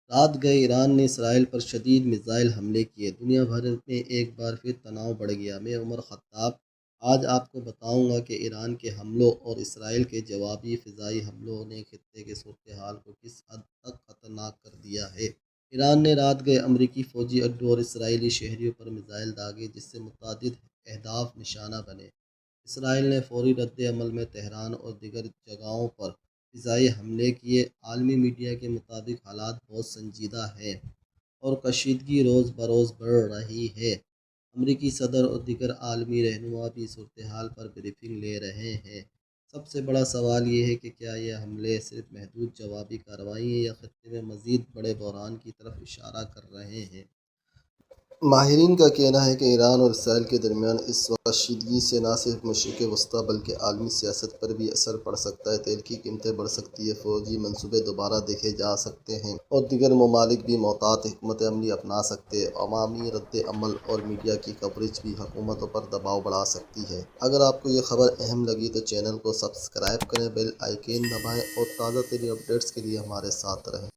رات گئے ایران نے اسرائیل پر شدید میزائل حملے کیے، دنیا بھر میں ایک بار پھر تناؤ بڑھ گیا۔ میں عمر خطاب آج آپ کو بتاؤں گا کہ ایران کے حملوں اور اسرائیل کے جوابی فضائی حملوں نے خطے کی صورتحال کو کس حد تک خطرناک کر دیا ہے۔ ایران نے رات گئے امریکی فوجی اڈوں اور اسرائیلی شہریوں پر میزائل داغے، جس سے متعدد اہداف نشانہ بنے۔ اسرائیل نے فوری رد عمل میں تہران اور دیگر جگہوں پر فضائی حملے کیے۔ عالمی میڈیا کے مطابق حالات بہت سنجیدہ ہیں اور کشیدگی روز بروز بڑھ رہی ہے۔ امریکی صدر اور دیگر عالمی رہنما بھی صورتحال پر بریفنگ لے رہے ہیں۔ سب سے بڑا سوال یہ ہے کہ کیا یہ حملے صرف محدود جوابی کارروائی ہیں یا خطے میں مزید بڑے بحران کی طرف اشارہ کر رہے ہیں۔ ماہرین کا کہنا ہے کہ ایران اور اسرائیل کے درمیان اس وقت کشیدگی سے نہ صرف مشرق وسطیٰ بلکہ عالمی سیاست پر بھی اثر پڑ سکتا ہے۔ تیل کی قیمتیں بڑھ سکتی ہیں، فوجی منصوبے دوبارہ دیکھے جا سکتے ہیں اور دیگر ممالک بھی محتاط حکمت عملی اپنا سکتے ہیں۔ عوامی رد عمل اور میڈیا کی کوریج بھی حکومتوں پر دباؤ بڑھا سکتی ہے۔ اگر آپ کو یہ خبر اہم لگی تو چینل کو سبسکرائب کریں، بیل آئیکن دبائیں اور تازہ ترین اپڈیٹس کے لیے ہمارے ساتھ رہیں۔